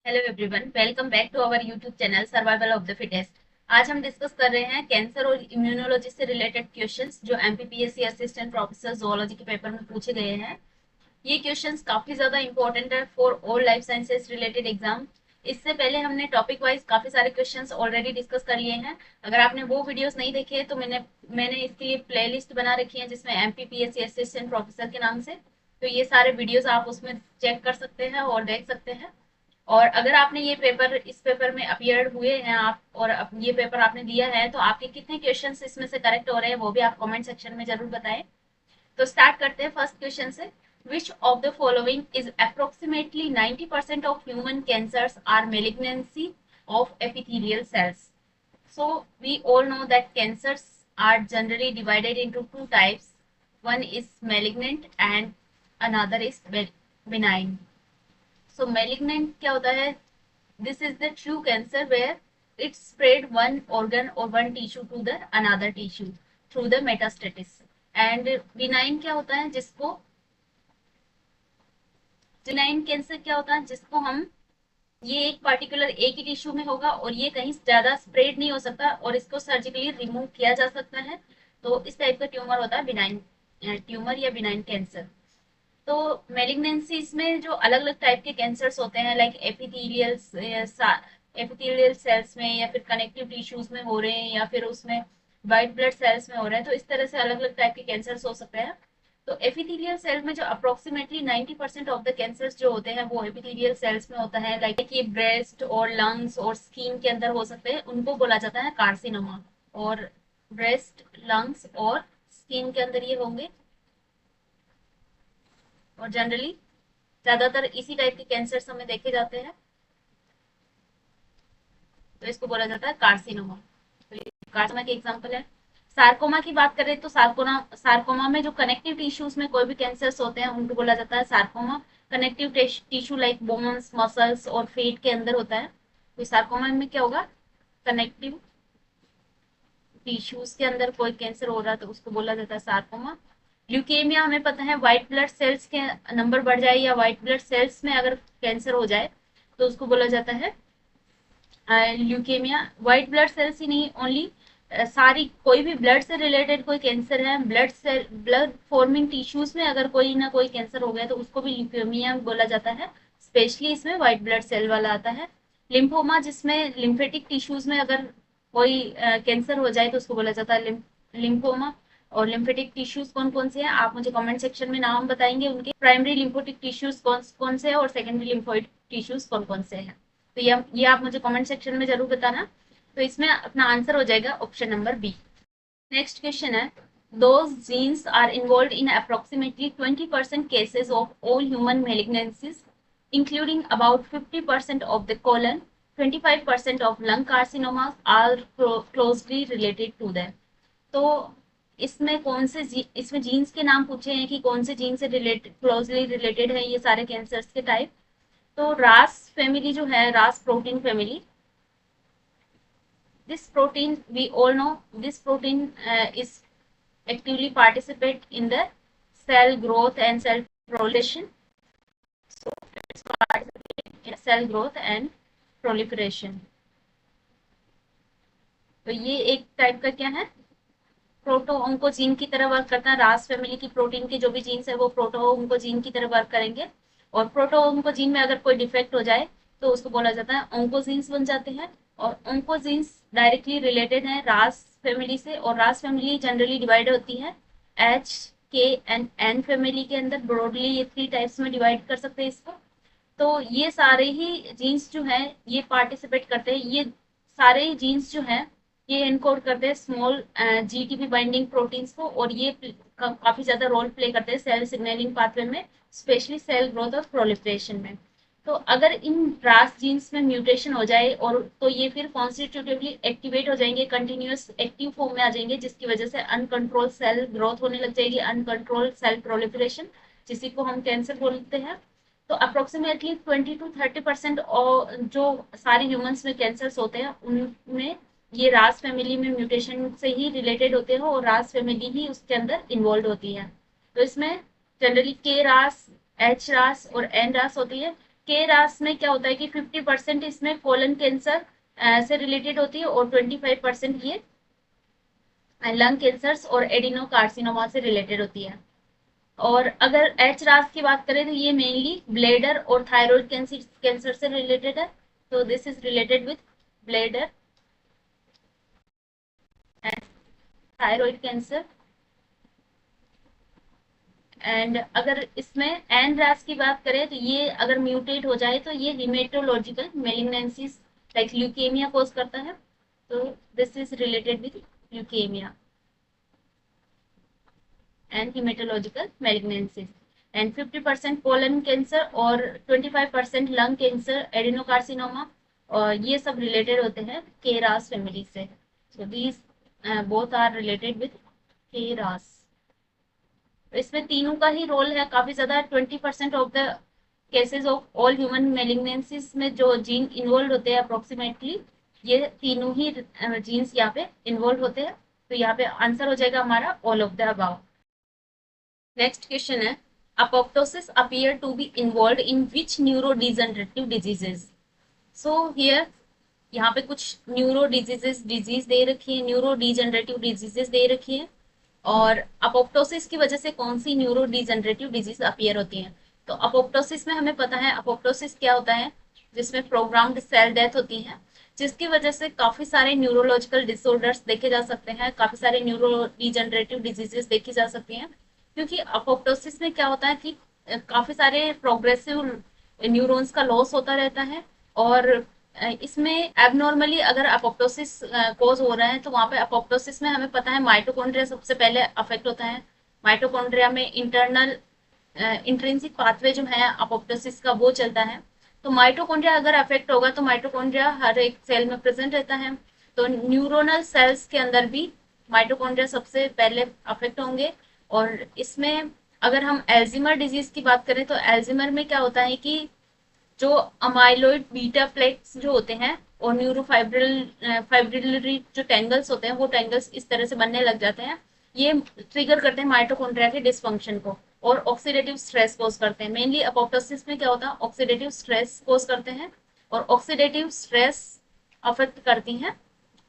Hello everyone, welcome back to our YouTube channel survival of the fittest. आज हम discuss कर रहे हैं कैंसर और इम्यूनोलॉजी से रिलेटेड क्वेश्चंस जो एमपीपीएससी असिस्टेंट प्रोफेसर जोलॉजी के पेपर में पूछे गए हैं। ये क्वेश्चंस काफी ज्यादा इंपॉर्टेंट है for all life sciences related exam. इससे पहले हमने टॉपिक वाइज काफी सारे क्वेश्चंस ऑलरेडी डिस्कस कर लिए हैं। अगर आपने वो वीडियोस नहीं देखे तो मैंने इसके लिए प्लेलिस्ट बना रखी है जिसमें एमपीपीएससी असिस्टेंट प्रोफेसर के नाम से। तो ये सारे वीडियोस आप उसमें चेक कर सकते हैं और देख सकते हैं। और अगर आपने ये पेपर इस पेपर में अपियर हुए हैं आप और ये पेपर आपने दिया है तो आपके कितने क्वेश्चंस इसमें से करेक्ट हो रहे हैं वो भी आप कमेंट सेक्शन में जरूर बताएं। तो स्टार्ट करते हैं फर्स्ट क्वेश्चन से। Which of the following is approximately 90% of human cancers are malignancy of epithelial cells. So we all know that cancers are generally divided into two types. One is malignant and another is benign. So malignant क्या होता है? This is the true cancer where it spread one organ or one tissue to the another tissue through the metastasis. And benign क्या होता है? जिसको benign cancer क्या होता है जिसको हम ये एक पर्टिकुलर एक ही टिश्यू में होगा और ये कहीं ज्यादा स्प्रेड नहीं हो सकता और इसको सर्जिकली रिमूव किया जा सकता है। तो इस टाइप का ट्यूमर होता है बिनाइन ट्यूमर या बिनाइन कैंसर। तो मेलिग्नेंसीज में जो अलग अलग टाइप के कैंसर्स होते हैं लाइक एपिथेलियल सेल्स में या फिर कनेक्टिव टिश्यूज में हो रहे हैं या फिर उसमें वाइट ब्लड सेल्स में हो रहे हैं, तो इस तरह से अलग अलग टाइप के कैंसर्स हो सकते हैं। तो एपिथेलियल सेल में जो अप्रोक्सीमेटली 90% ऑफ द कैंसर्स जो होते हैं वो एपिथेलियल सेल्स में होता है, लाइक ये ब्रेस्ट और लंग्स और स्किन के अंदर हो सकते हैं, उनको बोला जाता है कार्सिनोमा। और ब्रेस्ट, लंग्स और स्किन के अंदर ये होंगे और जनरली ज्यादातर इसी टाइप के कैंसर हमें देखे जाते हैं, तो इसको बोला जाता है कार्सिनोमा। तो ये कार्सिनोमा के एग्जांपल है। सार्कोमा की बात करें तो सार्कोमा में जो कनेक्टिव टिश्यूज में कोई भी कैंसर्स होते हैं उनको बोला जाता है sarcoma. Connective tissue like bones, muscles और फेट के अंदर होता है। तो सार्कोमा में क्या होगा? कनेक्टिव टिश्यूज के अंदर कोई कैंसर हो रहा है तो उसको बोला जाता है सार्कोमा। ल्यूकेमिया हमें पता है व्हाइट ब्लड सेल्स के नंबर बढ़ जाए या व्हाइट ब्लड सेल्स में अगर कैंसर हो जाए तो उसको बोला जाता है ल्यूकेमिया। व्हाइट ब्लड सेल्स ही नहीं, ओनली सारी कोई भी ब्लड से रिलेटेड कोई कैंसर है, blood cell blood forming tissues में अगर कोई ना कोई कैंसर हो गया तो उसको भी ल्यूकेमिया बोला जाता है। स्पेशली इसमें व्हाइट ब्लड सेल वाला आता है। लिम्फोमा जिसमें लिम्फेटिक टिश्यूज में अगर कोई कैंसर हो जाए तो उसको बोला जाता है लिम्फोमा। और लिम्फेटिक टिश्यूज कौन कौन से हैं आप मुझे कमेंट सेक्शन में नाम बताएंगे उनके। प्राइमरी लिम्फोटिक टिश्यूज कौन कौन से हैं और सेकेंडरी लिम्फोइड टिश्यूज कौन कौन से हैं। तो ये आप मुझे कमेंट सेक्शन में जरूर बताना। तो इसमें अपना आंसर हो जाएगा option number B. Next question है, those genes are involved in approximately 20% cases of all human malignancies, including about 50% of the colon, 25% of lung carcinomas are closely related to them. तो इसमें कौन से इसमें जीन्स के नाम पूछे हैं कि कौन से जीन से रिलेटेड क्लोजली रिलेटेड है ये सारे कैंसर्स के टाइप। तो रास फैमिली जो है, रास protein family, this protein we all know this protein is actively participate in the cell growth and cell proliferation. So it's participate in cell growth and proliferation. तो ये एक टाइप का क्या है? प्रोटो ऑन्कोजीन की तरह वर्क करता है। रास फैमिली की प्रोटीन के जो भी जीन्स है वो प्रोटो ऑन्कोजीन की तरह वर्क करेंगे और प्रोटो ऑन्कोजीन में अगर कोई डिफेक्ट हो जाए तो उसको बोला जाता है ऑन्कोजीन्स बन जाते हैं। और ऑन्कोजीन्स डायरेक्टली रिलेटेड है रास फैमिली से और रास फैमिली जनरली डिवाइड होती है एच, के एंड एन फैमिली के अंदर। ब्रॉडली ये 3 टाइप्स में डिवाइड कर सकते हैं इसको। तो ये सारे ही जीन्स जो है ये पार्टिसिपेट करते हैं। ये सारे ही जीन्स जो है ये एनकोड करते हैं स्मॉल जीटीपी बाइंडिंग प्रोटीन्स को और ये काफी ज्यादा रोल प्ले करते हैं सेल सिग्नलिंग पाथवे में, स्पेशली सेल ग्रोथ और प्रोलिफरेशन में। तो अगर इन रास जीन्स में म्यूटेशन हो जाए और तो ये फिर कॉन्स्टिट्यूटिवली एक्टिवेट हो जाएंगे, कंटिन्यूस एक्टिव फॉर्म में आ जाएंगे, जिसकी वजह से अनकंट्रोल सेल ग्रोथ होने लग जाएगी, अनकंट्रोल सेल प्रोलिफरेशन, जिसी को हम कैंसर बोलते हैं। तो अप्रोक्सीमेटली 20 to 30% और जो सारे ह्यूमंस में कैंसर्स होते हैं उनमें ये रास फैमिली में म्यूटेशन से ही रिलेटेड होते हैं और रास फैमिली ही उसके अंदर इन्वॉल्व होती है। तो इसमें जनरली के रास, एच रास और एन रास होती है। के रास में क्या होता है कि 50% इसमें कोलन कैंसर से रिलेटेड होती है और 25% ये लंग कैंसर्स और एडिनोकार्सिनोमा से रिलेटेड होती है। और अगर एच रास की बात करें तो ये मेनली ब्लेडर और थायराइड कैंसर से रिलेटेड है। तो this is related with bladder and thyroid cancer. And अगर इसमें एन रास की बात करें तो ये अगर म्यूटेट हो जाए तो ये हिमेटोलॉजिकल मेलिग्नेंसीज लाइक ल्यूकेमिया कोज करता है। तो this is related with leukaemia and hematological malignancies। And 50% colon cancer और 25% लंग कैंसर एडिनोकार्सिनोमा और ये सब रिलेटेड होते हैं के रास फैमिली से। So these both are related with K Ras. इसमें तीनों का ही रोल है काफी ज्यादा। 20% of the cases of all human malignancies में जो जीन इन्वॉल्व होते हैं अप्रोक्सीमेटली ये तीनों ही जीन्स यहाँ पे इन्वॉल्व होते हैं। तो यहाँ पे आंसर हो जाएगा हमारा all of the above. Next question है apoptosis appear to be involved in which neurodegenerative diseases? So here यहाँ पे कुछ न्यूरो डिजीज दे रखी है, न्यूरो डिजेनरेटिव डिजीजेस दे रखी है और अपोप्टोसिस की वजह से कौन सी न्यूरो डिजेनरेटिव डिजीज अपीयर होती है। तो अपोप्टोसिस में हमें पता है अपोप्टोसिस क्या होता है, जिसमें प्रोग्राम्ड सेल डेथ होती है जिसकी वजह से काफी सारे न्यूरोलॉजिकल डिसऑर्डर्स देखे जा सकते हैं, काफी सारे न्यूरो डिजेनरेटिव डिजीजेस देखी जा सकती हैं। क्योंकि अपोप्टोसिस में क्या होता है कि काफी सारे प्रोग्रेसिव न्यूरॉन्स का लॉस होता रहता है और इसमें एबनॉर्मली अगर अपोप्टोसिस कोज हो रहा है तो वहां पे अपोप्टोसिस में हमें पता है माइटोकॉन्ड्रिया सबसे पहले अफेक्ट होता है। माइटोकॉन्ड्रिया में इंटरनल इंट्रिंसिक पाथवे जो है अपोप्टोसिस का वो चलता है। तो माइटोकॉन्ड्रिया अगर अफेक्ट होगा तो माइटोकॉन्ड्रिया हर एक सेल में प्रेजेंट रहता है। तो न्यूरोनल सेल्स के अंदर भी माइटोकॉन्ड्रिया सबसे पहले अफेक्ट होंगे। और इसमें अगर हम एल्जीमर डिजीज की बात करें तो एल्जीमर में क्या होता है कि जो अमाइलोइड बीटा प्लेक्स जो होते हैं और फाइब्रिलरी जो टेंगल्स होते हैं वो टेंगल्स इस तरह से बनने लग जाते हैं। ये ट्रिगर करते हैं माइटोकॉन्ड्रिया के डिसफंक्शन को और ऑक्सीडेटिव स्ट्रेस कोज करते हैं। मेनली अपोप्टोसिस में क्या होता है ऑक्सीडेटिव स्ट्रेस कोज करते हैं और ऑक्सीडेटिव स्ट्रेस अफेक्ट करती हैं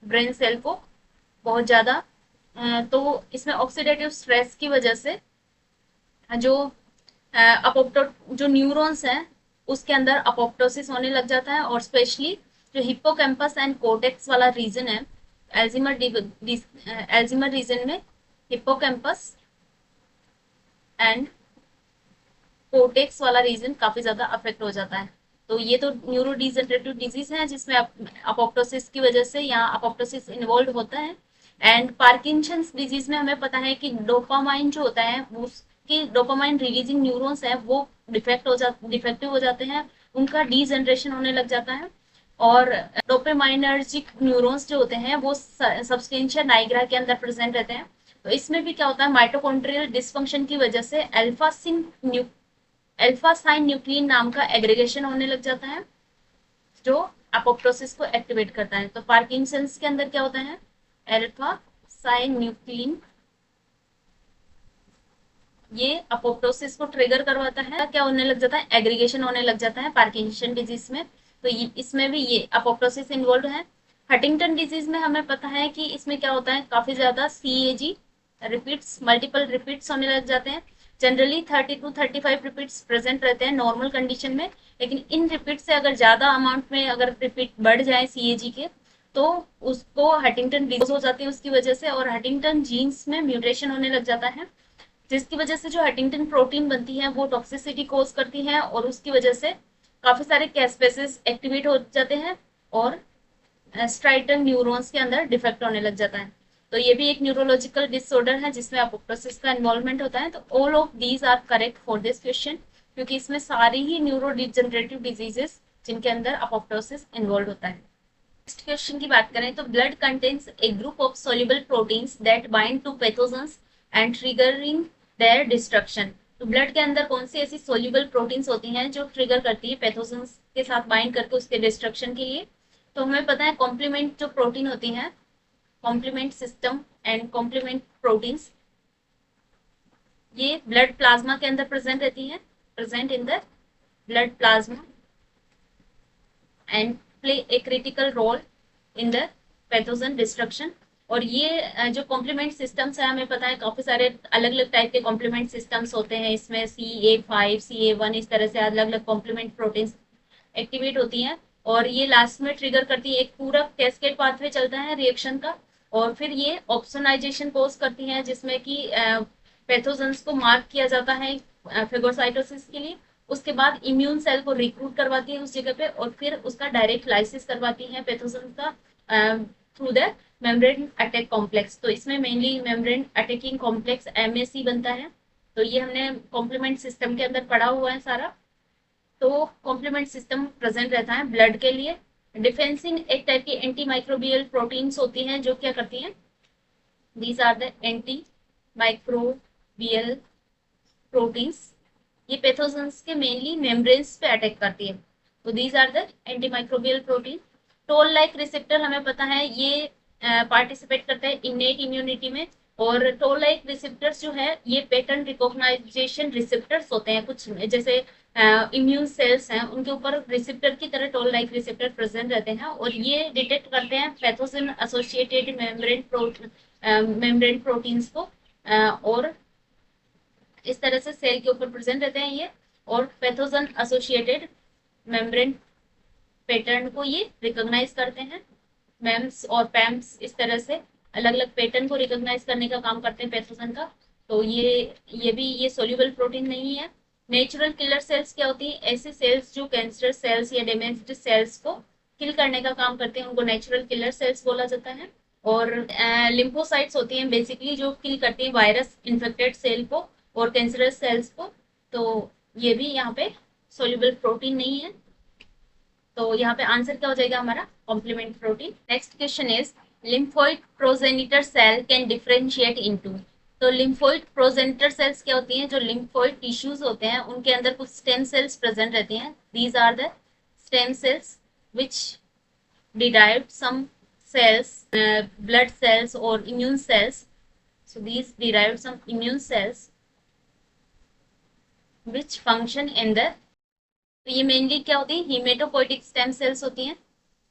ब्रेन सेल को बहुत ज्यादा। तो इसमें ऑक्सीडेटिव स्ट्रेस की वजह से जो अपोप्टो जो न्यूरॉन्स हैं उसके अंदर अपोप्टोसिस होने लग जाता है और स्पेशली जो हिप्पोकैम्पस एंड कोर्टेक्स वाला रीजन है एल्जीमर रीजन में हिप्पोकैम्पस एंड कोर्टेक्स वाला रीजन काफी ज्यादा अफेक्ट हो जाता है। तो ये तो न्यूरो डिजेनरेटिव डिजीज है जिसमें अपोप्टोसिस की वजह से यहाँ अपोप्टोसिस इन्वॉल्व होता है। एंड पार्किंसंस डिजीज में हमें पता है कि डोपामाइन जो होता है उसकी डोपामाइन रिलीजिंग न्यूरॉन्स है वो डिफेक्टिव हो जाते हैं, उनका डीजनरेशन होने लग जाता है। और डोपामाइनर्जिक न्यूरॉन्स जो होते हैं वो सब्सटेंशिया नाइग्रा के अंदर प्रेजेंट रहते हैं। तो इसमें भी क्या होता है माइटोकॉन्ड्रियल डिसफंक्शन की वजह से अल्फा साइन न्यूक्लियन नाम का एग्रीगेशन होने लग जाता है जो अपोप्टोसिस को एक्टिवेट करता है। तो पार्किंसंस के अंदर क्या होता है अल्फा साइन न्यूक्लियन, ये अपोप्टोसिस को ट्रिगर करवाता है, क्या होने लग जाता है एग्रीगेशन होने लग जाता है पार्किंसन डिजीज में। तो इसमें भी ये अपोप्टोसिस इन्वॉल्व है। हटिंगटन डिजीज में हमें पता है कि इसमें क्या होता है काफी ज्यादा CAG रिपीट्स मल्टीपल रिपीट्स होने लग जाते हैं। जनरली 30 to 35 रिपीट्स प्रेजेंट रहते हैं नॉर्मल कंडीशन में, लेकिन इन रिपीट से अगर ज्यादा अमाउंट में अगर रिपीट बढ़ जाए CAG के तो उसको हटिंगटन डिजीज हो जाती है उसकी वजह से और हटिंगटन जीन्स में म्यूटेशन होने लग जाता है जिसकी वजह से जो हटिंगटन प्रोटीन बनती है वो टॉक्सिसिटी कोज करती है और उसकी वजह से काफी सारे कैस्पेसिस एक्टिवेट हो जाते हैं और स्ट्राइटल न्यूरॉन्स के अंदर डिफेक्ट होने लग जाता है। तो ये भी एक न्यूरोलॉजिकल डिसऑर्डर है जिसमें अपोप्टोसिस का इन्वॉल्वमेंट होता है। तो all of these are correct for this question क्योंकि इसमें सारी ही न्यूरो डिजेनरेटिव डिजीजेस जिनके अंदर अपोप्टोसिस इन्वॉल्व होता है। नेक्स्ट क्वेश्चन की बात करें तो blood contains a group of soluble proteins that bind to pathogens and triggering their destruction. तो ब्लड के अंदर कौन सी ऐसी सोल्यूबल प्रोटीन्स होती हैं जो ट्रिगर करती है पैथोजेंस के साथ बाइंड करके उसके डिस्ट्रक्शन के लिए। तो हमें पता है कॉम्प्लीमेंट जो प्रोटीन होती है complement system and complement proteins ये ब्लड प्लाज्मा के अंदर प्रेजेंट रहती है, present in the blood plasma and play a critical role in the pathogen destruction. और ये जो कॉम्प्लीमेंट सिस्टम्स है, हमें पता है काफी सारे अलग अलग टाइप के कॉम्प्लीमेंट सिस्टम्स होते हैं इसमें, CA5 CA1 इस तरह से अलग अलग कॉम्प्लीमेंट प्रोटीन एक्टिवेट होती हैं, और ये लास्ट में ट्रिगर करती है, एक पूरा कैस्केड पाथवे चलता है रिएक्शन का, और फिर ये ऑप्सोनाइजेशन कोज करती हैं जिसमें कि पैथोजेंस को मार्क किया जाता है फेगोसाइटोसिस के लिए। उसके बाद इम्यून सेल को रिक्रूट करवाती है उस जगह पे, और फिर उसका डायरेक्ट लाइसिस करवाती है पैथोजेंस का through the membrane attack complex. तो इसमें mainly membrane attacking complex MAC बनता है। तो ये हमने कॉम्प्लीमेंट सिस्टम के अंदर पढ़ा हुआ है सारा। तो कॉम्प्लीमेंट सिस्टम प्रेजेंट रहता है ब्लड के लिए। डिफेंसिंग एक टाइप की एंटी माइक्रोबियल प्रोटीन्स होती हैं जो क्या करती हैं, these are the anti microbial proteins. ये पैथोजेंस के मेनली मेम्ब्रेन्स पे अटैक करती है। तो these are the anti microbial protein. Toll like receptor हमें पता है ये पार्टिसिपेट करते हैं इनेट इम्यूनिटी में, और टोल लाइक रिसेप्टर्स जो है ये पैटर्न रिकॉग्नाइजेशन रिसेप्टर्स होते हैं, कुछ जैसे इम्यून सेल्स हैं उनके ऊपर रिसेप्टर की तरह टोल लाइक रिसेप्टर प्रेजेंट रहते हैं, और ये डिटेक्ट करते हैं पैथोजन एसोसिएटेड मेम्ब्रेन प्रोटीन्स को, और इस तरह से सेल के ऊपर प्रेजेंट रहते हैं ये, और पैथोजन एसोसिएटेड मेम्ब्रेन पैटर्न को ये रिकॉग्नाइज करते हैं। मैम्स और पैम्स इस तरह से अलग अलग पैटर्न को रिकॉग्नाइज करने का काम करते हैं पैथोजन का। तो ये सोल्यूबल प्रोटीन नहीं है। नेचुरल किलर सेल्स क्या होती है, ऐसे सेल्स जो कैंसर सेल्स या डैमेज्ड सेल्स को किल करने का काम करते हैं, उनको नेचुरल किलर सेल्स बोला जाता है। और लिम्फोसाइट्स होती हैं बेसिकली जो किल करती हैं वायरस इन्फेक्टेड सेल को और कैंसरस सेल्स को। तो ये भी यहाँ पे सोल्यूबल प्रोटीन नहीं है। तो यहाँ पे आंसर क्या हो जाएगा हमारा, complement protein. Next question is lymphoid progenitor cell can differentiate into. तो लिम्फोइड प्रोजेनिटर सेल्स क्या होती हैं, जो लिम्फोइड टिश्यूज होते हैं उनके अंदर कुछ स्टेम सेल्स प्रेजेंट रहती हैं। These are the stem cells which derived some cells, blood cells or immune cells. So these derived some immune cells which function in the, तो ये मेनली क्या होती है, हीमेटोपोइटिक स्टेम सेल्स होती हैं,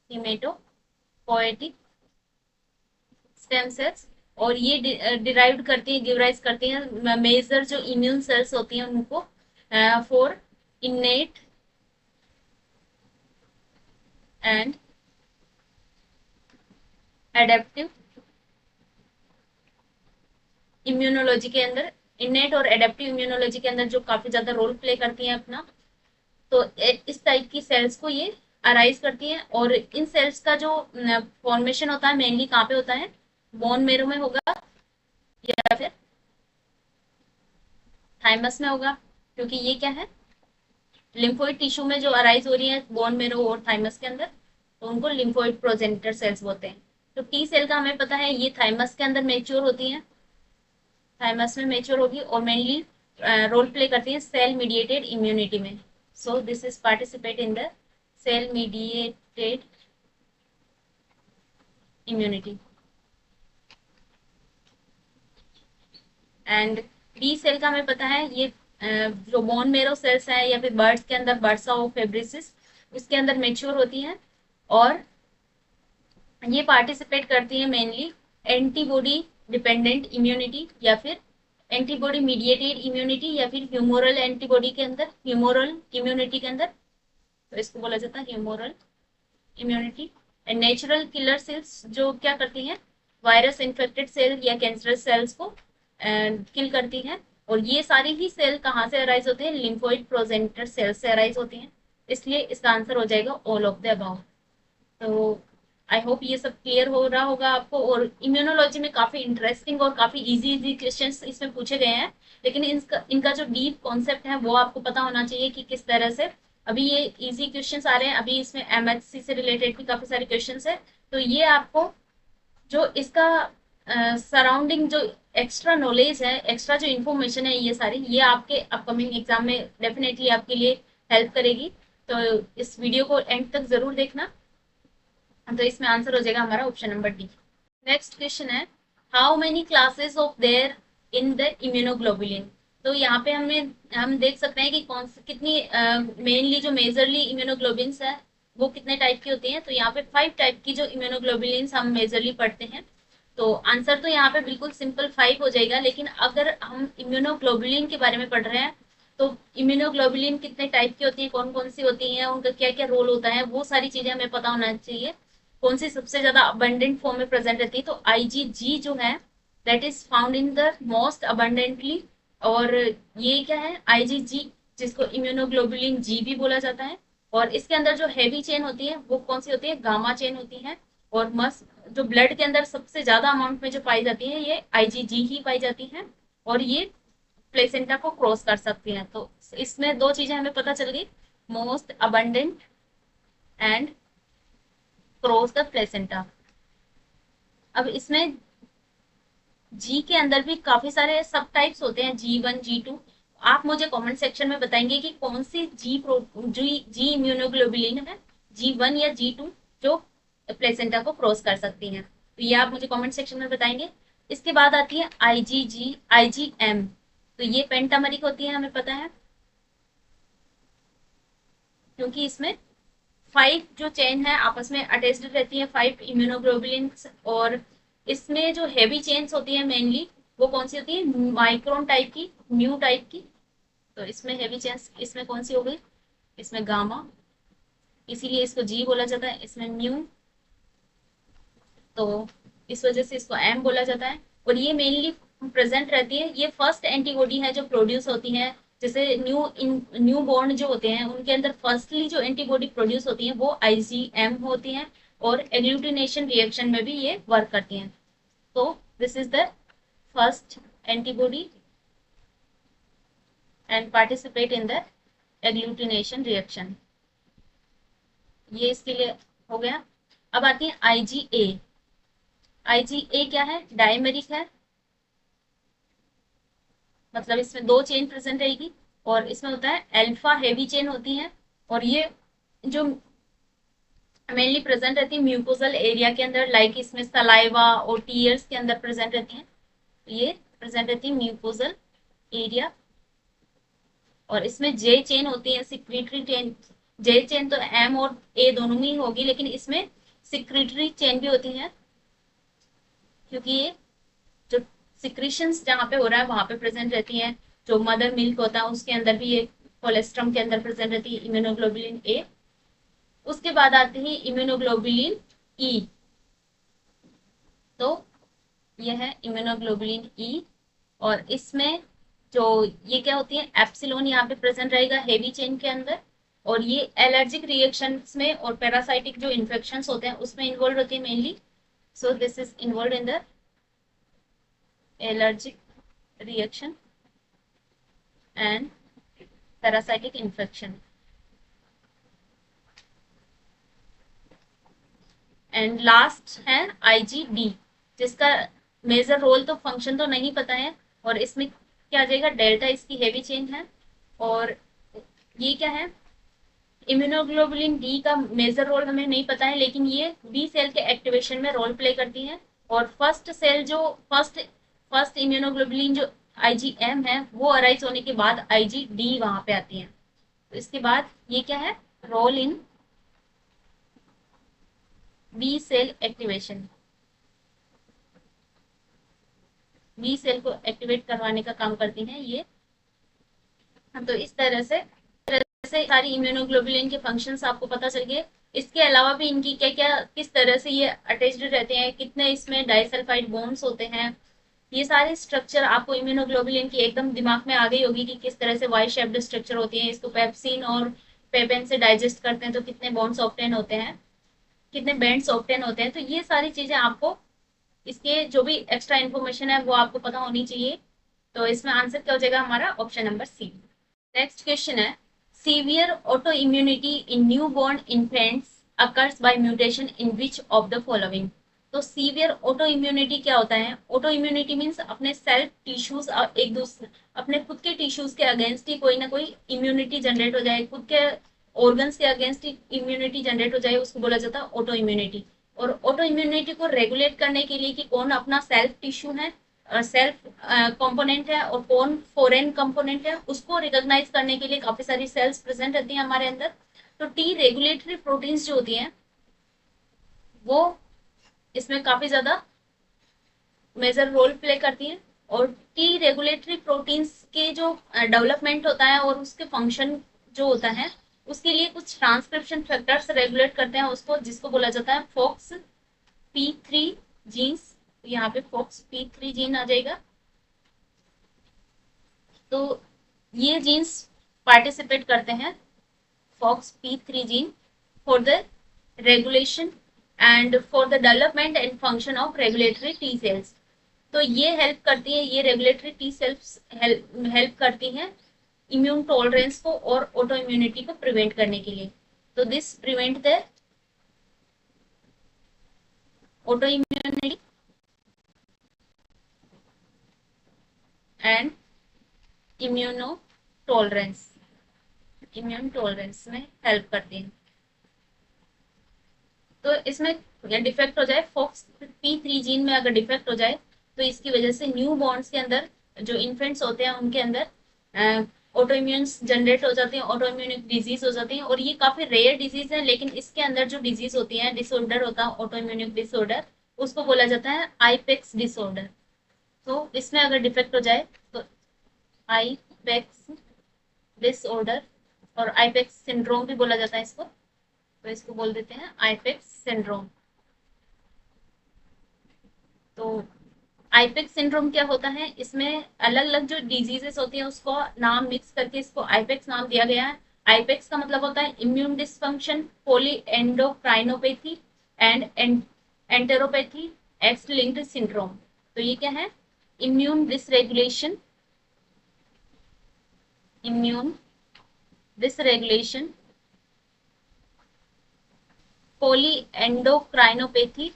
हीमेटोपोइटिक स्टेम सेल्स, और ये डिराइव्ड करती हैं, गिवराइज करती हैं मेजर जो इम्यून सेल्स होती हैं उनको फॉर इनेट एंड एडेप्टिव इम्यूनोलॉजी के अंदर, इनेट और एडेप्टिव इम्यूनोलॉजी के अंदर जो काफी ज्यादा रोल प्ले करती हैं अपना। तो इस टाइप की सेल्स को ये अराइज करती हैं, और इन सेल्स का जो फॉर्मेशन होता है मेनली कहाँ पे होता है, बोन मेरो में होगा या फिर थाइमस में होगा, क्योंकि ये क्या है, लिम्फोइड टिश्यू में जो अराइज हो रही है बोन मेरो और थाइमस के अंदर, तो उनको लिम्फोइड प्रोजेनिटर सेल्स बोलते हैं। तो टी सेल का हमें पता है ये थाइमस के अंदर मेच्योर होती है, थाइमस में मेच्योर होगी, और मेनली रोल प्ले करती है सेल मीडिएटेड इम्यूनिटी में। So this is participate in the cell mediated immunity. And B cell का हमें पता है ये जो बोन मेरो सेल्स है या फिर बर्ड्स के अंदर बर्सा ऑफ फेब्रिसिस उसके अंदर मेच्योर होती हैं, और ये पार्टिसिपेट करती है मेनली एंटीबॉडी डिपेंडेंट इम्यूनिटी या फिर एंटीबॉडी मीडिएटेड इम्यूनिटी या फिर ह्यूमोरल एंटीबॉडी के अंदर, ह्यूमोरल इम्यूनिटी के अंदर, तो इसको बोला जाता है humoral immunity. And natural killer cells जो क्या करती हैं, वायरस इन्फेक्टेड सेल या कैंसरस सेल्स को किल करती हैं, और ये सारी ही सेल कहाँ से अराइज होते हैं, लिम्फोइड प्रोजेनिटर सेल से अराइज होती हैं, इसलिए इसका आंसर हो जाएगा ऑल ऑफ द अबव। तो आई होप ये सब क्लियर हो रहा होगा आपको। और इम्यूनोलॉजी में काफी इंटरेस्टिंग और काफी इजी क्वेश्चंस इसमें पूछे गए हैं, लेकिन इनका जो डीप कॉन्सेप्ट है वो आपको पता होना चाहिए कि किस तरह से। अभी ये इजी क्वेश्चंस आ रहे हैं, अभी इसमें MHC से रिलेटेड भी काफी सारे क्वेश्चंस है, तो ये आपको जो इसका सराउंडिंग जो एक्स्ट्रा नॉलेज है, एक्स्ट्रा जो इन्फॉर्मेशन है, ये सारी ये आपके अपकमिंग एग्जाम में डेफिनेटली आपके लिए हेल्प करेगी। तो इस वीडियो को एंड तक जरूर देखना। तो इसमें आंसर हो जाएगा हमारा option number D. Next question है how many classes of there in the immunoglobulin. तो यहाँ पे हम देख सकते हैं कि कितनी मेनली जो मेजरली इम्यूनोग्लोबिन्स है वो कितने टाइप की होती हैं, तो यहाँ पे 5 टाइप की जो इम्यूनोग्लोबुलिन्स हम मेजरली पढ़ते हैं। तो आंसर तो यहाँ पे बिल्कुल सिंपल 5 हो जाएगा, लेकिन अगर हम इम्यूनोग्लोबुलिन के बारे में पढ़ रहे हैं तो इम्यूनोग्लोबुलिन कितने टाइप की होती है, कौन कौन सी होती हैं, उनका क्या क्या रोल होता है, वो सारी चीजें हमें पता होना चाहिए। कौन सी सबसे ज्यादा अबंडेंट फॉर्म में प्रेजेंट रहती है, तो आईजीजी जो है that is found in the most abundantly. और ये क्या है आईजीजी, जिसको इम्यूनोग्लोबुलिन जी भी बोला जाता है। और इसके अंदर जो हैवी चेन होती है वो कौन सी होती है, गामा चेन होती है। और मस्ट जो ब्लड के अंदर सबसे ज्यादा अमाउंट में जो पाई जाती है ये आईजीजी ही पाई जाती है। और ये प्लेसेंटा को क्रॉस कर सकती हैं। तो इसमें दो चीजें हमें पता चल गई, most abundant and cross the placenta. अब इसमें जी के अंदर भी काफी सारे सब टाइप्स होते हैं, G1 G2। आप मुझे कमेंट सेक्शन में बताएंगे कि कौन सी जी इम्यूनोग्लोबुलिन है, G1 या G2, जो प्लेसेंटा को क्रॉस कर सकती हैं। तो ये आप मुझे कमेंट सेक्शन में बताएंगे। इसके बाद आती है आईजीजी आईजीएम। तो ये पेंटामरिक होती है, हमें पता है, क्योंकि इसमें 5 जो चेन है आपस में अटैच्ड रहती है, 5 इम्यूनोग्लोबुलिन। और इसमें जो हेवी चेन्स होती है मेनली वो कौन सी होती है, माइक्रोन टाइप की, म्यू टाइप की। तो इसमें हेवी चेन्स इसमें कौन सी हो गई, इसमें गामा, इसीलिए इसको जी बोला जाता है, इसमें म्यू, तो इस वजह से इसको एम बोला जाता है। और ये मेनली प्रेजेंट रहती है, ये फर्स्ट एंटीबॉडी है जो प्रोड्यूस होती है। जैसे न्यू बॉर्न जो होते हैं उनके अंदर फर्स्टली जो एंटीबॉडी प्रोड्यूस होती है वो आईजीएम होती है। और एग्लूटिनेशन रिएक्शन में भी ये वर्क करती हैं। तो this is the first antibody and participate in the agglutination reaction. ये इसके लिए हो गया। अब आती है आईजीए। आईजीए क्या है, डायमेरिक है, मतलब इसमें दो चेन प्रेजेंट रहेगी। और इसमें होता है अल्फा हेवी चेन होती है। और ये जो मेनली प्रेजेंट रहती है म्यूकोजल एरिया के अंदर, लाइक इसमें सलाइवा और टीयर्स के अंदर प्रेजेंट रहती है। तो ये प्रेजेंट रहती है म्यूकोजल एरिया। और इसमें जे चेन होती है, सिक्रीटरी चेन। जे चेन तो एम और ए दोनों में ही होगी, लेकिन इसमें सिक्रीटरी चेन भी होती है, क्योंकि ये जो सिक्रीशंस जहाँ पे हो रहा है वहां पे प्रेजेंट रहती हैं। जो मदर मिल्क होता है उसके अंदर भी ये कोलेस्ट्रम के अंदर प्रेजेंट रहती है इम्यूनोग्लोबुलिन ए। उसके बाद आती है इम्यूनोग्लोबुलिन ई। तो यह है इम्यूनोग्लोबुलिन ई। और इसमें जो ये क्या होती है, एप्सिलॉन यहाँ पे प्रेजेंट रहेगा हेवी चेन के अंदर। और ये एलर्जिक रिएक्शंस में और पैरासाइटिक जो इन्फेक्शंस होते हैं उसमें इन्वॉल्व होती है mainly. So this is involve in the allergic reaction and parasitic infection। And last है आईजीडी, जिसका मेजर रोल तो फंक्शन तो नहीं पता है। और इसमें क्या आ जाएगा, डेल्टा इसकी हेवी चेन है। और ये क्या है, इम्यूनोग्लोबुलिन डी का मेजर रोल हमें नहीं पता है, लेकिन ये बी सेल के एक्टिवेशन में रोल प्ले करती है। और फर्स्ट सेल जो फर्स्ट इम्यूनोग्लोबुलिन जो आईजीएम है वो अराइज होने के बाद आईजीडी वहां पे आती है। तो इसके बाद ये क्या है, role in B cell activation, B cell को एक्टिवेट करवाने का काम करती हैं ये। तो इस तरह से सारी इम्यूनोग्लोबुलिन के फंक्शंस आपको पता चल गए। इसके अलावा भी इनकी क्या क्या किस तरह से ये अटैच्ड रहते हैं, कितने इसमें डाइसल्फाइड बॉन्ड्स होते हैं, ये सारे स्ट्रक्चर आपको इम्यूनोग्लोबुलिन की एकदम दिमाग में आ गई होगी कि किस तरह से वाई शेप्ड स्ट्रक्चर होती है। इसको पेप्सिन और पेपेन से डाइजेस्ट करते हैं तो कितने बॉन्ड्स ऑब्टेन होते हैं, कितने बैंड्स ऑब्टेन होते हैं। तो ये सारी चीजें आपको, इसके जो भी एक्स्ट्रा इन्फॉर्मेशन है वो आपको पता होनी चाहिए। तो इसमें आंसर क्या हो जाएगा हमारा, option number C. Next question है, severe autoimmunity in newborn infants occurs by mutation in which of the following. तो सीवियर ऑटो इम्यूनिटी क्या होता है, ऑटो इम्यूनिटी मीन्स अपने सेल्फ टिश्यूज एक दूसरे अपने खुद के टिश्यूज के अगेंस्ट ही कोई ना कोई इम्यूनिटी जनरेट हो जाए, खुद के ऑर्गन्स के अगेंस्ट इम्यूनिटी जनरेट हो जाए, उसको बोला जाता है ऑटो इम्यूनिटी। और ऑटो इम्यूनिटी को रेगुलेट करने के लिए कि कौन अपना सेल्फ टिश्यू है, सेल्फ कंपोनेंट है और कौन फॉरेन कंपोनेंट है, उसको रिकॉग्नाइज करने के लिए काफी सारी सेल्स प्रेजेंट रहती हैं हमारे अंदर। तो टी रेगुलेटरी प्रोटीन्स जो होती हैं वो इसमें काफी ज्यादा मेजर रोल प्ले करती है। और टी रेगुलेटरी प्रोटीन्स के जो डेवलपमेंट होता है और उसके फंक्शन जो होता है उसके लिए कुछ ट्रांसक्रिप्शन फैक्टर्स रेगुलेट करते हैं उसको, जिसको बोला जाता है फोक्स P3 जीन्स। यहाँ पे फोक्स P3 जीन आ जाएगा। तो ये जीन्स पार्टिसिपेट करते हैं Fox P3 gene for the regulation and for the development and function of regulatory T cells. तो ये हेल्प करती है, ये रेगुलेटरी टी सेल्स हेल्प करती हैं इम्यून टॉलरेंस को और ऑटो इम्यूनिटी को प्रिवेंट करने के लिए। तो this prevent the auto immunity and immuno tolerance, immune tolerance में हेल्प करती हैं। तो इसमें डिफेक्ट हो जाए फोक्स P3 जीन में, अगर डिफेक्ट हो जाए तो इसकी वजह से न्यू बॉर्न्स के अंदर जो इन्फेंट्स होते हैं उनके अंदर ऑटो इम्यून्स जनरेट हो जाती हैं, ऑटो इम्यूनिक डिजीज हो जाती हैं। और ये काफी रेयर डिजीज है, लेकिन इसके अंदर जो डिजीज होती है, डिसऑर्डर होता है ऑटो इम्यूनिक डिसऑर्डर, उसको बोला जाता है आईपेक्स डिसऑर्डर। तो इसमें अगर डिफेक्ट हो जाए तो आईपेक्स डिसऑर्डर, और आईपेक्स सिंड्रोम भी बोला जाता है इसको, तो इसको बोल देते हैं आईपेक्स सिंड्रोम। तो आईपेक्स सिंड्रोम क्या होता है, इसमें अलग अलग जो डिजीजेस होती हैं उसको नाम मिक्स करके इसको आईपेक्स नाम दिया गया है। आईपेक्स का मतलब होता है immune dysfunction, polyendocrinopathy and enteropathy, X linked syndrome. तो ये क्या है, immune dysregulation, immune dysregulation, polyendocrinopathy,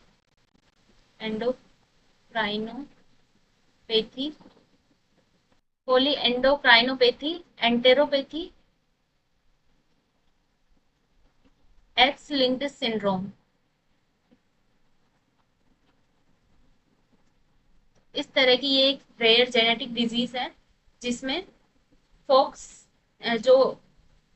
endocrinopathy, polyendocrinopathy, enteropathy, X linked syndrome. इस तरह की ये एक रेयर जेनेटिक डिजीज है जिसमें फोक्स जो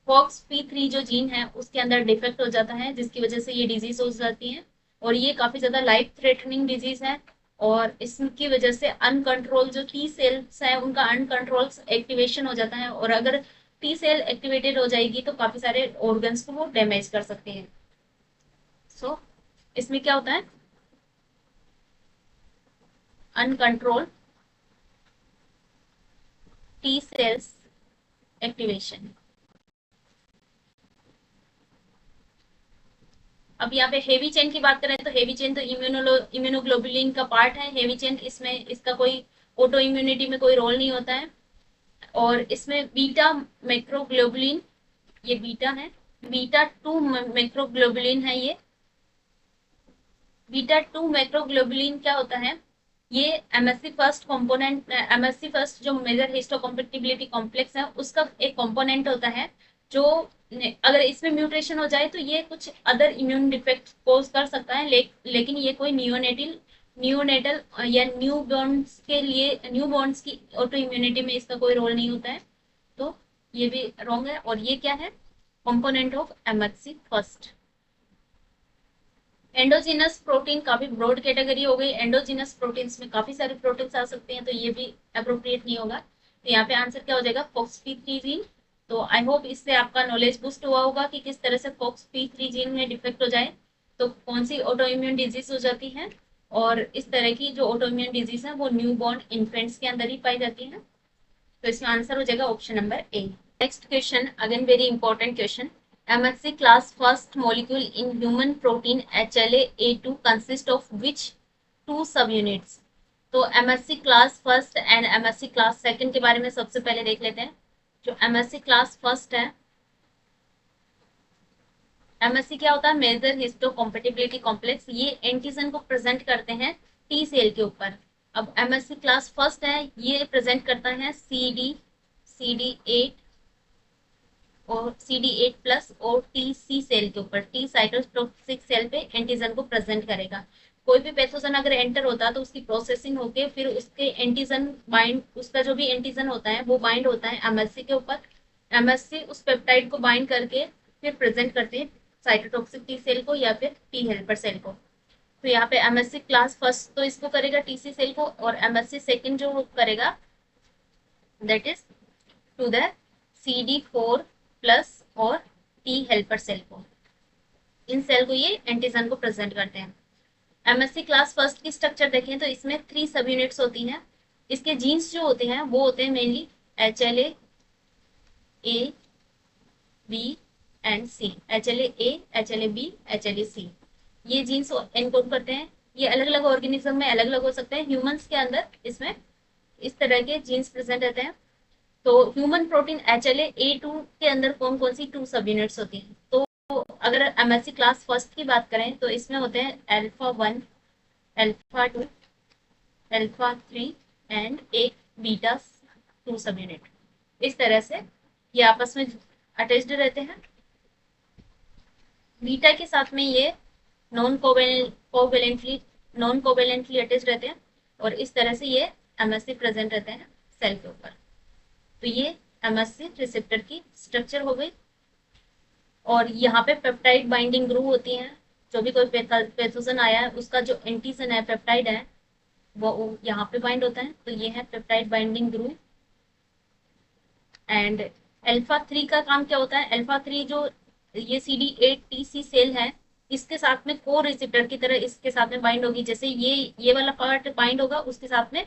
फोक्स P3 जो जीन है उसके अंदर डिफेक्ट हो जाता है, जिसकी वजह से ये डिजीज हो जाती है। और ये काफी ज्यादा लाइफ थ्रेटनिंग डिजीज है। और इसकी वजह से अनकंट्रोल जो टी सेल्स है उनका अनकंट्रोल एक्टिवेशन हो जाता है, और अगर टी सेल एक्टिवेटेड हो जाएगी तो काफी सारे ऑर्गन्स को वो डैमेज कर सकते हैं। सो इसमें क्या होता है, अनकंट्रोल टी सेल्स एक्टिवेशन। अब यहाँ पे हेवी चेन की बात करें तो हेवी चेन तो इम्यूनोग्लोबुलिन का पार्ट है। हेवी चेन इसमें इसका कोई ऑटो इम्यूनिटी में कोई रोल नहीं होता है। और इसमें बीटा मैक्रोग्लोबुलिन, ये बीटा है, बीटा 2 मैक्रोग्लोबुलिन है। ये बीटा 2 मैक्रोग्लोबुलिन क्या होता है, ये MSc first component, MSc first जो मेजर हिस्टोकम्पैटिबिलिटी कॉम्प्लेक्स है उसका एक कंपोनेंट होता है। जो अगर इसमें म्यूटेशन हो जाए तो ये कुछ अदर इम्यून डिफेक्ट कोज कर सकता है, लेकिन ये कोई न्यूनेटल या न्यू बॉर्न्स के लिए, न्यू बॉर्न्स की ऑटो इम्यूनिटी में इसका कोई रोल नहीं होता है। तो ये भी रॉन्ग है। और ये क्या है, component of MHC first. Endogenous protein काफी ब्रॉड कैटेगरी हो गई। एंडोजीनस प्रोटीन्स में काफी सारे प्रोटीन्स आ सकते हैं, तो ये भी अप्रोप्रिएट नहीं होगा। तो यहाँ पे आंसर क्या हो जाएगा, FOXP3 जीन। तो आई होप इससे आपका नॉलेज बूस्ट हुआ होगा कि किस तरह से FOXP3 जीन में डिफेक्ट हो जाए तो कौन सी ऑटो इम्यून डिजीज हो जाती है। और इस तरह की जो ऑटो इम्यून डिजीज है वो न्यू बॉर्न इन्फेंट्स के अंदर ही पाई जाती है। तो इसमें आंसर हो जाएगा option number A. Next question, again very important question. MSC class first molecule in human protein HLA-A2 consist of which two subunits? तो MSC class first and MSC class second के बारे में सबसे पहले देख लेते हैं। जो MSC class first है, MSC क्या होता है, मेजर हिस्टो कॉम्पेटिबिलिटी कॉम्प्लेक्स। ये एंटीजन को प्रेजेंट करते हैं टी सेल के ऊपर। अब MSC क्लास फर्स्ट है, ये प्रेजेंट करता है CD8 और CD8 प्लस और TC सेल के ऊपर, टी साइटोटॉक्सिक सेल पे एंटीजन को प्रेजेंट करेगा। कोई भी पैथोजन अगर एंटर होता है तो उसकी प्रोसेसिंग होके फिर उसके एंटीजन बाइंड, उसका जो भी एंटीजन होता है वो बाइंड होता है MSC के ऊपर। MSC उस पेप्टाइड को बाइंड करके फिर प्रेजेंट करते हैं साइटोटॉक्सिक टी सेल को या फिर टी हेल्पर सेल को। तो यहाँ पे एमएससी क्लास फर्स्ट तो इसको करेगा टीसी सेल को, और एमएससी सेकंड जो करेगा that is to the CD4 plus और टी हेल्पर सेल को। इन सेल को ये एंटीजन को प्रेजेंट करते हैं। एमएससी क्लास फर्स्ट की स्ट्रक्चर देखें तो इसमें 3 सब यूनिट्स होती हैं। इसके जीन्स जो होते हैं वो होते हैं mainly HLA A B and C, HLA A, HLA B, HLA C। ये जीन्स एनकोड करते हैं। ये अलग अलग ऑर्गेनिज्म में अलग अलग हो सकते हैं। ह्यूमंस के अंदर इसमें इस तरह के जीन्स प्रेजेंट रहते हैं। तो ह्यूमन प्रोटीन HLA A2 के अंदर कौन कौन सी 2 सब यूनिट्स होती हैं? तो अगर एमएससी क्लास फर्स्ट की बात करें तो इसमें होते हैं अल्फा 1, अल्फा 2, अल्फा 3 एंड एक बीटा 2 सब यूनिट। इस तरह से ये आपस में अटैच्ड रहते हैं। बीटा के साथ में ये नॉन कोवेलेंटली अटैच रहते हैं, और इस तरह से ये एमएससी प्रेजेंट रहते हैं सेल के ऊपर। तो ये एमएससी रिसेप्टर की स्ट्रक्चर हो गई। और यहाँ पे पेप्टाइड बाइंडिंग ग्रुप होती हैं। जो भी कोई पैथोजन आया है उसका जो एंटीजन है पेप्टाइड है वो यहाँ पे बाइंड होता है। तो ये है peptide binding group. And alpha 3 का काम क्या होता है? अल्फा 3 जो ये CD8TC सेल है इसके साथ में को रिसेप्टर की तरह इसके साथ में बाइंड होगी। जैसे ये वाला पार्ट बाइंड होगा उसके साथ में,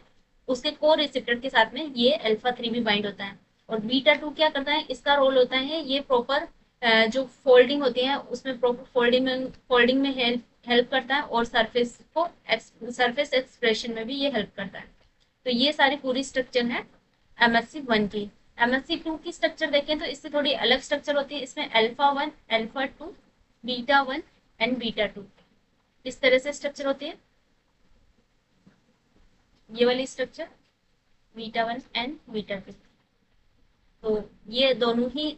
उसके को रिसेप्टर के साथ में ये अल्फा 3 भी बाइंड होता है। और बीटा 2 क्या करता है? इसका रोल होता है ये प्रॉपर जो फोल्डिंग होती है उसमें प्रॉपर फोल्डिंग में हेल्प करता है, और सरफेस एक्सप्रेशन में भी ये हेल्प करता है। तो ये सारी पूरी स्ट्रक्चर है MSC1 की। MSC2 की स्ट्रक्चर देखें तो इससे थोड़ी अलग स्ट्रक्चर होती है। इसमें alpha 1, alpha 2, beta 1 and beta 2 इस तरह से स्ट्रक्चर होती है। ये वाली स्ट्रक्चर बीटा 1 एंड बीटा 2। तो ये दोनों ही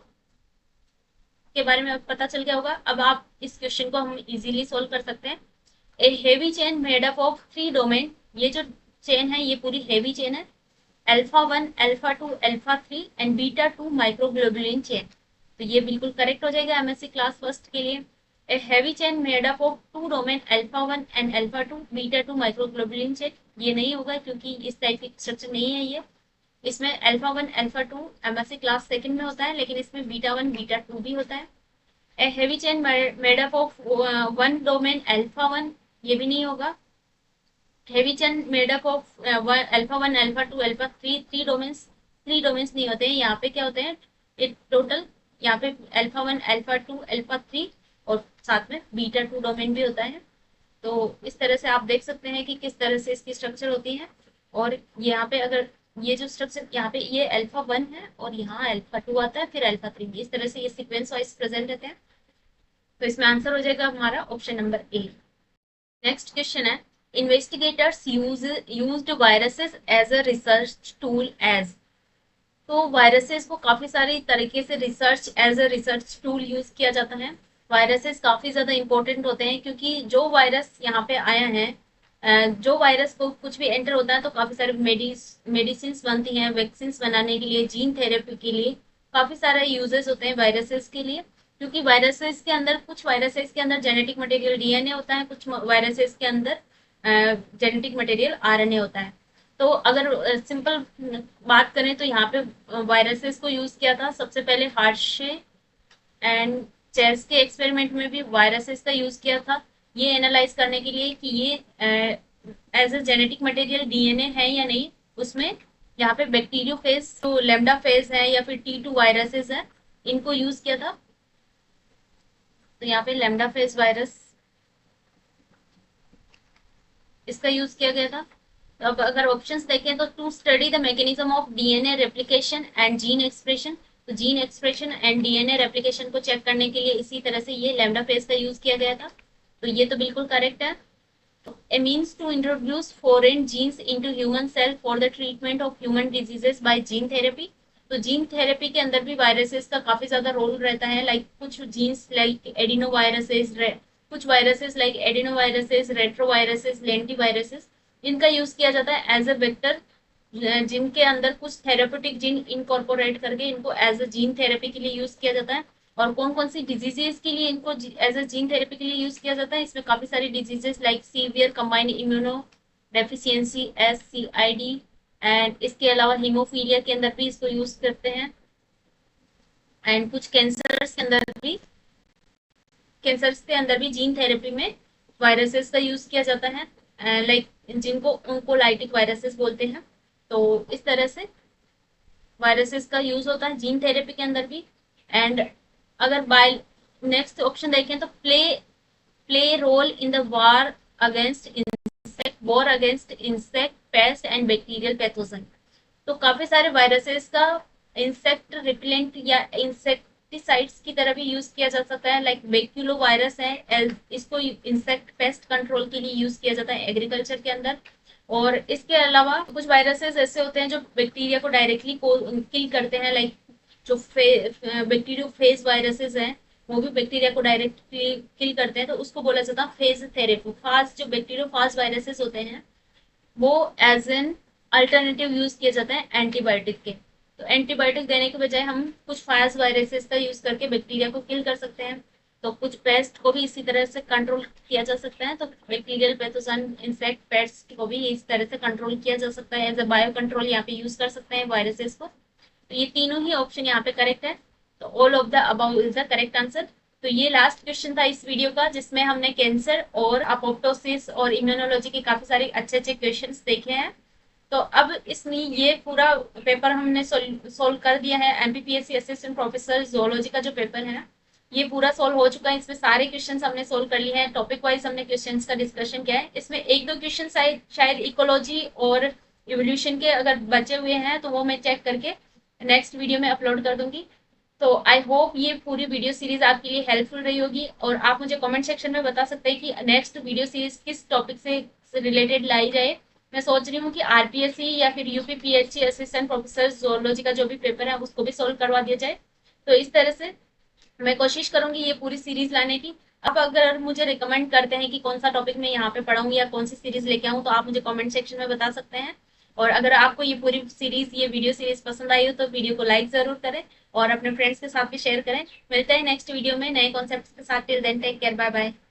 के बारे में पता चल गया होगा। अब आप इस क्वेश्चन को हम इजीली सोल्व कर सकते हैं। A heavy chain made up of 3 domain, ये जो चेन है ये पूरी हेवी चेन है। Alpha 1, alpha 2, alpha 3 and beta 2 microglobulin chain. तो ये बिल्कुल करेक्ट हो जाएगा एमएससी क्लास फर्स्ट के लिए। A heavy chain made up of 2 domain alpha 1 and alpha 2 beta 2 microglobulin chain. ये नहीं होगा क्योंकि इस टाइप की स्ट्रक्चर नहीं है ये। इसमें alpha 1, alpha 2 MSc class second में होता है, लेकिन इसमें बीटा 1, बीटा 2 भी होता है। A heavy chain made up of 1 domain alpha 1, ये भी नहीं होगा। Heavy chain made up of alpha 1, alpha 2, alpha 3, 3 domains नहीं होते हैं। यहाँ पे क्या होते हैं? टोटल यहाँ पे अल्फा 1, अल्फा 2, अल्फा 3 और साथ में बीटा 2 डोमेन भी होता है। तो इस तरह से आप देख सकते हैं कि किस तरह से इसकी स्ट्रक्चर होती है। और यहाँ पे अगर ये जो स्ट्रक्चर यहाँ पे ये अल्फा 1 है और यहाँ अल्फा 2 आता है, फिर अल्फा 3, इस तरह से ये सीक्वेंस वाइज प्रेजेंट रहते हैं। तो इसमें आंसर हो जाएगा हमारा option number A। Next question है, investigators used viruses as a research tool as. तो वायरसेस को काफी सारी तरीके से as a research tool use किया जाता है। वायरसेस काफी ज्यादा इंपॉर्टेंट होते हैं क्योंकि जो वायरस यहाँ पे आया है, जो वायरस को कुछ भी एंटर होता है तो काफी सारे मेडिसिन बनती हैं, वैक्सीन बनाने के लिए, जीन थेरेपी के लिए काफी सारे यूजेस होते हैं वायरसेस के लिए। क्योंकि वायरसेस के अंदर कुछ वायरसेस के अंदर जेनेटिक मटेरियल DNA होता है, कुछ वायरसेस के अंदर जेनेटिक मटेरियल RNA होता है। तो अगर सिंपल बात करें तो यहाँ पे वायरसेस को यूज किया था सबसे पहले हार्शे एंड चेस के एक्सपेरिमेंट में भी वायरसेस का यूज किया था, ये एनालाइज करने के लिए कि ये as a genetic material DNA है या नहीं। उसमें यहाँ पे बैक्टीरियोफेज, तो लैम्डा फेज है या फिर T2 वायरसेस है, इनको यूज किया था। तो यहाँ पे लैम्डा फेज वायरस इसका यूज किया गया था। तो अब अगर ऑप्शंस देखें तो to study the mechanism of DNA replication and gene expression, तो gene expression and DNA replication को चेक करने के लिए इसी तरह से ये लैम्डा फेज का यूज किया गया था। तो ये तो बिल्कुल करेक्ट है। A means to introduce foreign genes into human cell for the treatment of human diseases by gene therapy। तो जीन थेरेपी के अंदर भी वायरसेस का काफी ज्यादा रोल रहता है। लाइक कुछ जीन्स लाइक एडिनोवायरसेस, कुछ वायरसेस लाइक एडिनोवायरसेस, रेट्रोवायरसेस, लेंटिवायरसेस, इनका यूज किया जाता है एज अ वेक्टर, जिनके अंदर कुछ थेरेपेटिक जीन इनकॉर्पोरेट करके इनको एज अ जीन थेरेपी के लिए यूज किया जाता है। और कौन कौन सी डिजीजेस के लिए इनको एज अ जीन थेरेपी के लिए यूज किया जाता है। इसमें काफी सारी diseases like severe combined immuno deficiency SCID, and इसके अलावा हीमोफीलिया के अंदर भी इसको यूज करते हैं, एंड कुछ कैंसर्स के अंदर भी जीन थेरेपी में वायरसेस का यूज किया जाता है, लाइक जिनको ओंकोलाइटिक वायरसेस बोलते हैं। तो इस तरह से वायरसेस का यूज होता है जीन थेरेपी के अंदर भी। एंड अगर बाय नेक्स्ट ऑप्शन देखें तो play role in the war against insect pest and bacterial pathogen. तो काफी सारे वायरसेस का इंसेक्ट रिपेलेंट या इंसेक्टिसाइड्स की तरह भी यूज किया जा सकता है, लाइक बेक्यूलो वायरस है, इसको इंसेक्ट पेस्ट कंट्रोल के लिए यूज किया जाता है एग्रीकल्चर के अंदर। और इसके अलावा कुछ वायरसेस ऐसे होते हैं जो बैक्टीरिया को डायरेक्टली किल करते हैं, लाइक जो बैक्टीरियोफेज वायरसेस हैं वो भी बैक्टीरिया को डायरेक्टली किल करते हैं, तो उसको बोला जाता है फेज थेरेपी। फास्ट जो बैक्टीरियोफाज वायरसेस होते हैं वो एज एन अल्टरनेटिव यूज किए जाते हैं एंटीबायोटिक के। तो एंटीबायोटिक देने के बजाय हम कुछ फास्ट वायरसेस का यूज करके बैक्टीरिया को किल कर सकते हैं। तो कुछ पेस्ट को भी इसी तरह से कंट्रोल किया जा सकता है, तो बैक्टीरियल पैथोजन इंसेक्ट पेस्ट को भी इस तरह से कंट्रोल किया जा सकता है, एज अ बायो कंट्रोल यहाँ पे यूज कर सकते हैं वायरसेस को। तो ये तीनों ही ऑप्शन यहाँ पे करेक्ट है, तो all of the above is the correct answer. तो ये लास्ट क्वेश्चन था इस वीडियो का, जिसमें हमने कैंसर और अपोप्टोसिस और इम्यूनोलॉजी के काफी सारे अच्छे अच्छे क्वेश्चंस देखे हैं। तो अब इसमें ये पूरा पेपर हमने सोल्व कर दिया है। MPPSC असिस्टेंट प्रोफेसर जोलॉजी का जो पेपर है ये पूरा सोल्व हो चुका है। इसमें सारे क्वेश्चंस हमने सोल्व कर लिए हैं, टॉपिक वाइज हमने क्वेश्चंस का डिस्कशन किया है। इसमें एक दो क्वेश्चन शायद इकोलॉजी और इवोल्यूशन के अगर बचे हुए हैं तो वो मैं चेक करके नेक्स्ट वीडियो में अपलोड कर दूंगी। तो आई होप ये पूरी वीडियो सीरीज आपके लिए हेल्पफुल रही होगी, और आप मुझे कमेंट सेक्शन में बता सकते हैं कि नेक्स्ट वीडियो सीरीज किस टॉपिक से रिलेटेड लाई जाए। मैं सोच रही हूँ कि RPSC या फिर UPPSC असिस्टेंट प्रोफेसर जोलॉजी का जो भी पेपर है उसको भी सोल्व करवा दिया जाए। तो इस तरह से मैं कोशिश करूंगी ये पूरी सीरीज लाने की। अब अगर मुझे रिकमेंड करते हैं कि कौन सा टॉपिक मैं यहाँ पे पढ़ाऊंगी या कौन सी सीरीज लेके आऊँ, तो आप मुझे कमेंट सेक्शन में बता सकते हैं। और अगर आपको ये पूरी सीरीज, ये वीडियो सीरीज पसंद आई हो तो वीडियो को लाइक जरूर करें और अपने फ्रेंड्स के साथ भी शेयर करें। मिलते हैं नेक्स्ट वीडियो में नए कॉन्सेप्ट्स के साथ। Till then take care, bye bye.